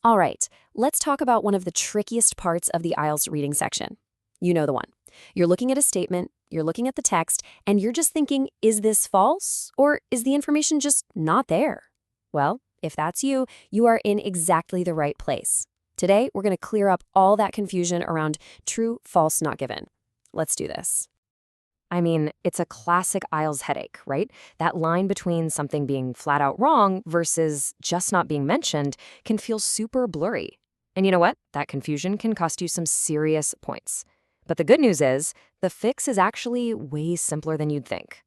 All right, let's talk about one of the trickiest parts of the IELTS reading section. You know the one. You're looking at a statement, you're looking at the text, and you're just thinking, is this false? Or is the information just not there? Well, if that's you, you are in exactly the right place. Today, we're going to clear up all that confusion around true, false, not given. Let's do this. I mean, it's a classic IELTS headache, right? That line between something being flat out wrong versus just not being mentioned can feel super blurry. And you know what? That confusion can cost you some serious points. But the good news is, the fix is actually way simpler than you'd think.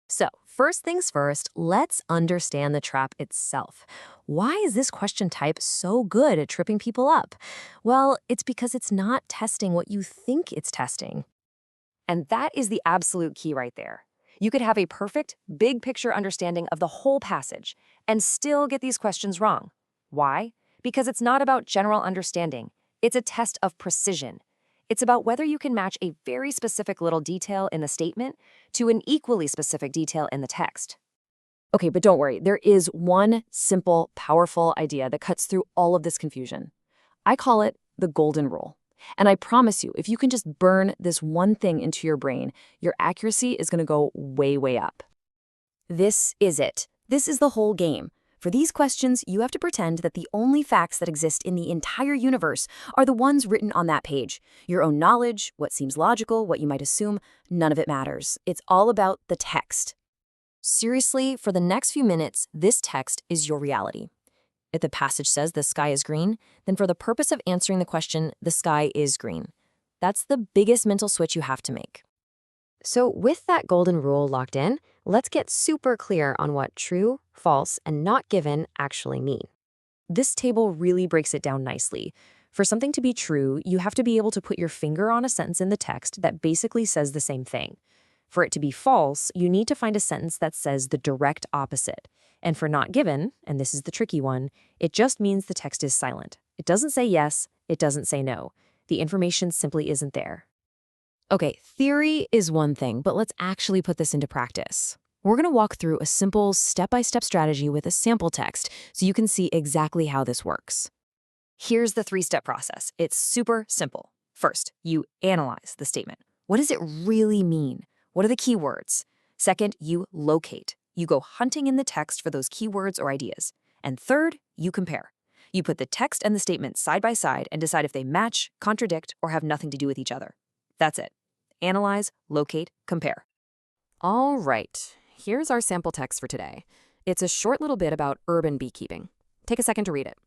So, first things first, let's understand the trap itself. Why is this question type so good at tripping people up? Well, it's because it's not testing what you think it's testing. And that is the absolute key right there. You could have a perfect, big picture understanding of the whole passage and still get these questions wrong. Why? Because it's not about general understanding. It's a test of precision. It's about whether you can match a very specific little detail in the statement to an equally specific detail in the text. Okay, but don't worry. There is one simple, powerful idea that cuts through all of this confusion. I call it the golden rule. And I promise you, if you can just burn this one thing into your brain, your accuracy is going to go way, way up. This is it. This is the whole game. For these questions, you have to pretend that the only facts that exist in the entire universe are the ones written on that page. Your own knowledge, what seems logical, what you might assume, none of it matters. It's all about the text. Seriously, for the next few minutes, this text is your reality. If the passage says the sky is green, then for the purpose of answering the question, the sky is green. That's the biggest mental switch you have to make. So with that golden rule locked in, let's get super clear on what true, false, and not given actually mean. This table really breaks it down nicely. For something to be true, you have to be able to put your finger on a sentence in the text that basically says the same thing. For it to be false, you need to find a sentence that says the direct opposite. And for not given, and this is the tricky one, it just means the text is silent. It doesn't say yes, it doesn't say no. The information simply isn't there. Okay, theory is one thing, but let's actually put this into practice. We're going to walk through a simple step-by-step strategy with a sample text so you can see exactly how this works. Here's the three-step process. It's super simple. First, you analyze the statement. What does it really mean? What are the key words? Second, you locate. You go hunting in the text for those keywords or ideas. And third, you compare. You put the text and the statement side by side and decide if they match, contradict, or have nothing to do with each other. That's it. Analyze, locate, compare. All right, here's our sample text for today. It's a short little bit about urban beekeeping. Take a second to read it.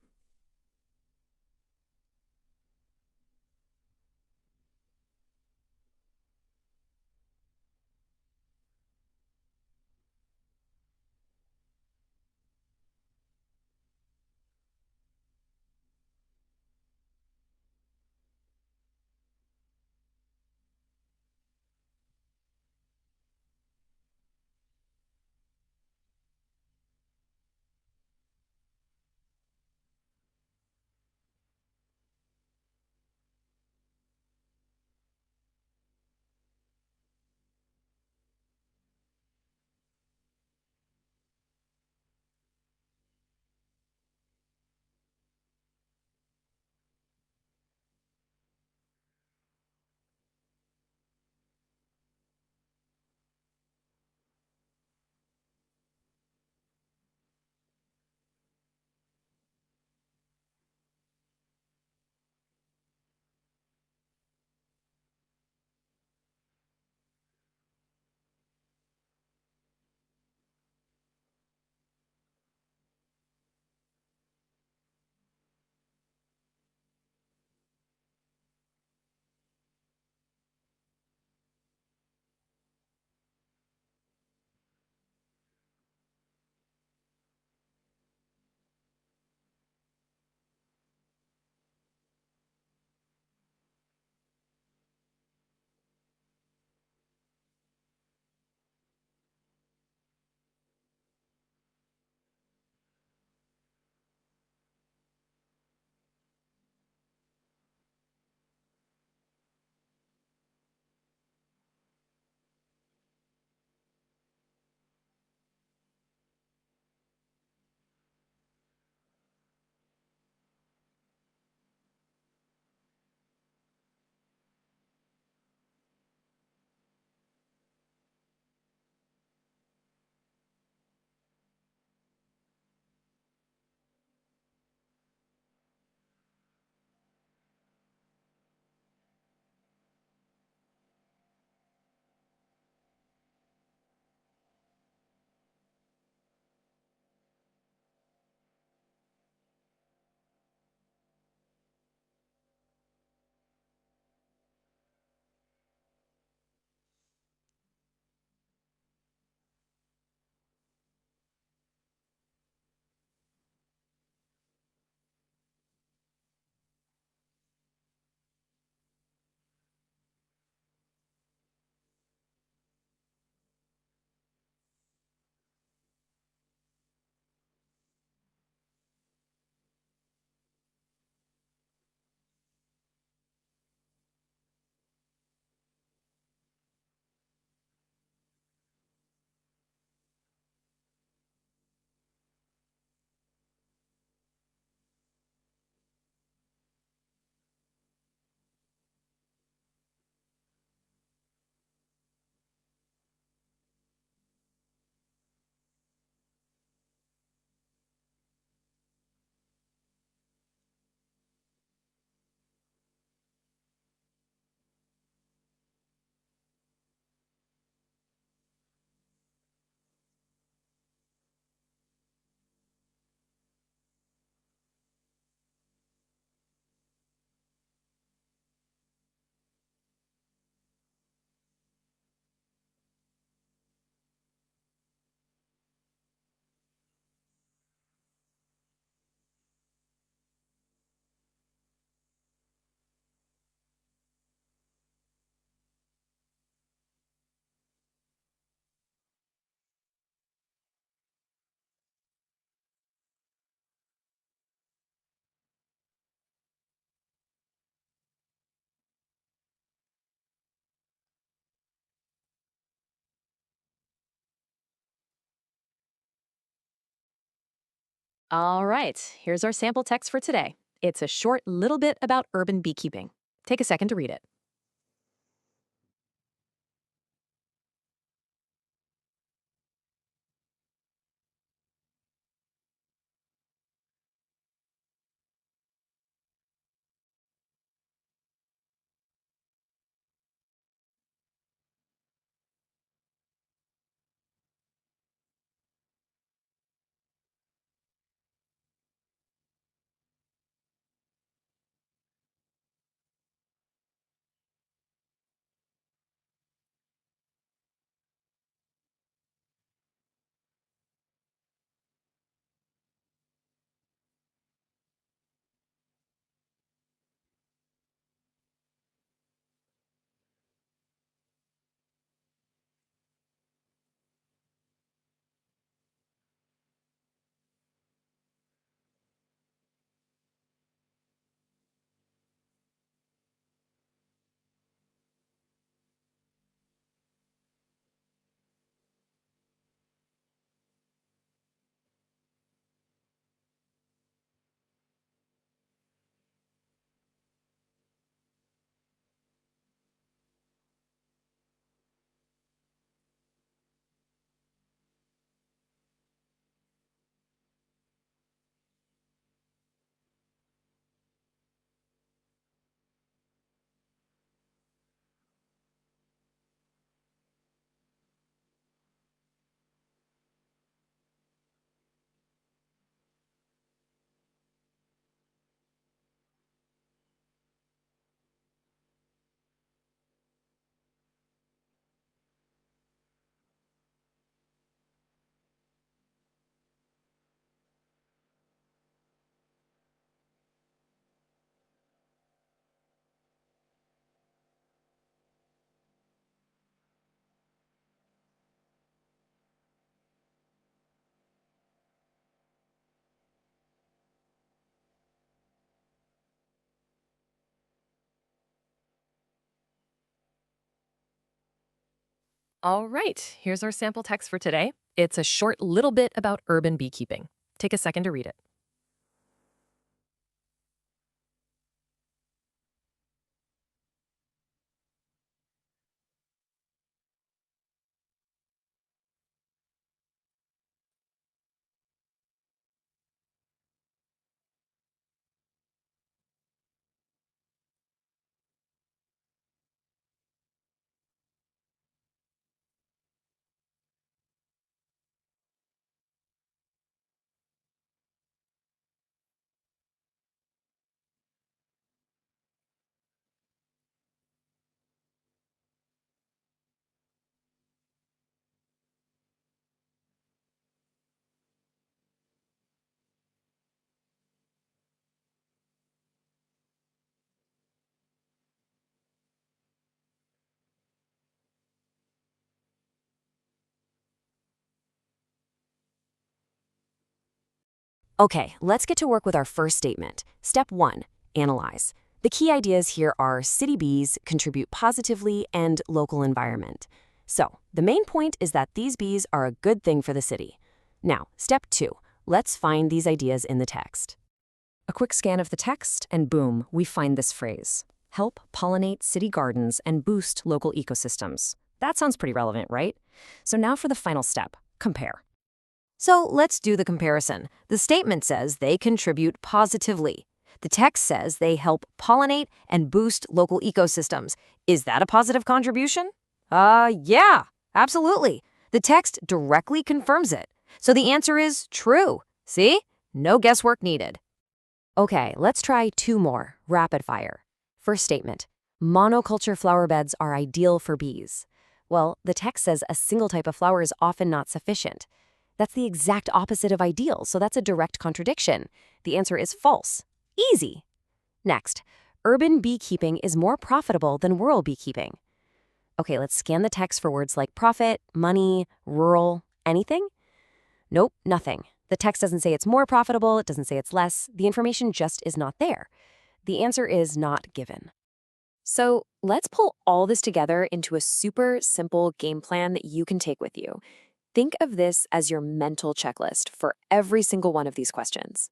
All right, here's our sample text for today. It's a short little bit about urban beekeeping. Take a second to read it. All right, here's our sample text for today. It's a short little bit about urban beekeeping. Take a second to read it. Okay, let's get to work with our first statement. Step 1, analyze. The key ideas here are city bees contribute positively and local environment. So, the main point is that these bees are a good thing for the city. Now, step 2, let's find these ideas in the text. A quick scan of the text, and boom, we find this phrase. Help pollinate city gardens and boost local ecosystems. That sounds pretty relevant, right? So now for the final step, compare. So let's do the comparison. The statement says they contribute positively. The text says they help pollinate and boost local ecosystems. Is that a positive contribution? Yeah, absolutely. The text directly confirms it. So the answer is true. See? No guesswork needed. Okay, let's try 2 more, rapid fire. First statement, monoculture flower beds are ideal for bees. Well, the text says a single type of flower is often not sufficient. That's the exact opposite of ideal, so that's a direct contradiction. The answer is false. Easy. Next, urban beekeeping is more profitable than rural beekeeping. Okay, let's scan the text for words like profit, money, rural, anything? Nope, nothing. The text doesn't say it's more profitable, it doesn't say it's less. The information just is not there. The answer is not given. So let's pull all this together into a super simple game plan that you can take with you. Think of this as your mental checklist for every single one of these questions.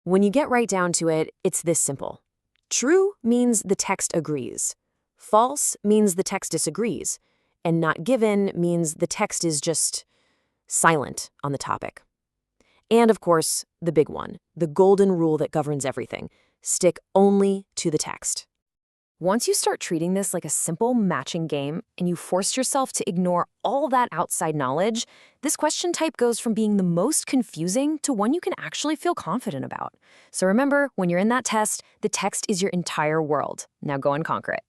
When you get right down to it, it's this simple. True means the text agrees. False means the text disagrees. And not given means the text is just silent on the topic. And of course, the big one, the golden rule that governs everything. Stick only to the text. Once you start treating this like a simple matching game and you force yourself to ignore all that outside knowledge, this question type goes from being the most confusing to one you can actually feel confident about. So remember, when you're in that test, the text is your entire world. Now go and conquer it.